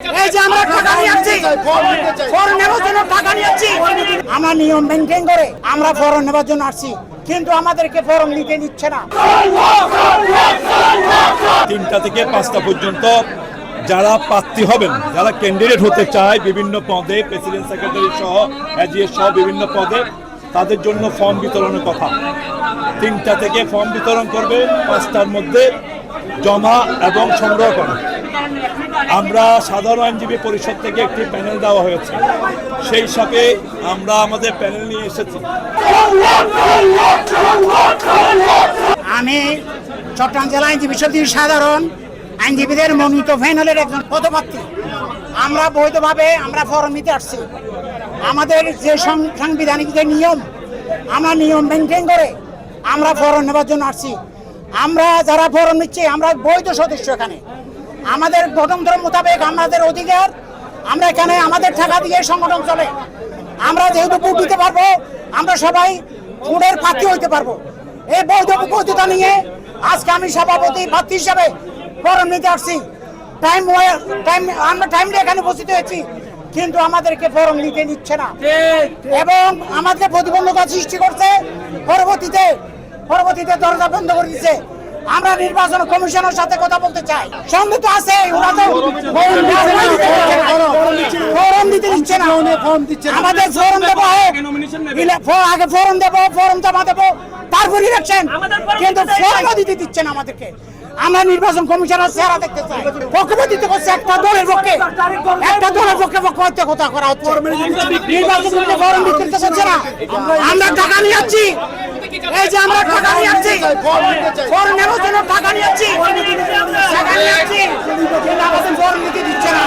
এই যে আমরা টাকা নিয়ে আসছি, ফরম নেওয়ার জন্য টাকা নিয়ে আসছি। আমরা নিয়ম মেনটেন করে আমরা ফরম নেওয়ার জন্য আসছি, কিন্তু আমাদেরকে ফরম নিতে দিচ্ছে না। 3টা থেকে 5টা পর্যন্ত যারা প্রার্থী হবেন, যারা ক্যান্ডিডেট হতে চায় বিভিন্ন পদে, প্রেসিডেন্ট সেক্রেটারি সহ এজিএস সহ বিভিন্ন পদে, তাদের জন্য ফর্ম বিতরণের কথা। 3টা থেকে ফর্ম বিতরণ করবে, 5টার মধ্যে জমা এবং সংগ্রহ করা। আমরা সাধারণ আইনজীবী পরিষদ থেকে একটি প্যানেল দেওয়া হয়েছে, সেই হিসাবে আমরা আমাদের প্যানেল নিয়ে এসেছি। আমি চট্টগ্রাম জেলা আইনজীবী সমিতির সাধারণ আইনজীবীদের মনোনীত প্যানেলের একজন পদপ্রার্থী। আমরা বৈধভাবে আমরা ফরম নিতে আসছি। আমাদের যে সাংবিধানিক যে নিয়ম, আমরা নিয়ম মেনটেন করে আমরা ফরম নেওয়ার জন্য আসছি। আমরা যারা ফরম নিচ্ছি আমরা বৈধ সদস্য। এখানে আমাদের গঠনতন্ত্র মোতাবেক আমাদের অধিকার, আমরা এখানে আমাদের টাকা দিয়ে সংগঠন চলে। আমরা যেহেতু ভোট দিতে পারবো, আমরা সবাই ভোটের প্রার্থী হইতে পারবো। এই বৈধতা নিয়ে আজকে আমি সভাপতি প্রার্থী হিসাবে ফরম নিতে আসছি। আমরা টাইমলি এখানে উপস্থিত হয়েছি, কিন্তু আমাদেরকে ফরম নিতে দিচ্ছে না এবং আমাদেরকে প্রতিবন্ধকতা সৃষ্টি করছে। পরবর্তীতে দরজা বন্ধ করে দিচ্ছে। আমরা নির্বাচন কমিশনের সাথে কথা বলতে চাই। সন্দেহ তো আছে, ওরা তো ফরম দিতে দিচ্ছে না। আমাদের ফরম দেবো, আগে ফরম দেবো, ফরম জমা দেবো, তারপর ইলেকশন, কিন্তু ফরমও দিতে দিচ্ছে না আমাদেরকে। আমরা নির্বাচন কমিশনের চেহারা দেখতে চাই। পক্ষপাতিত্ব করছে একটা দলের পক্ষে, পক্ষপাতিত্ব কথা করা হচ্ছে। নির্বাচন ফরম দিতে চাচ্ছে না। আমরা টাকা নিয়ে যাচ্ছি। এই যে আমরা টাকা নিয়ে আসছি, ফরম নেওয়ার জন্য টাকা নিয়ে আসছি, কিন্তু আমাদের ফরম নিতে দিচ্ছে না।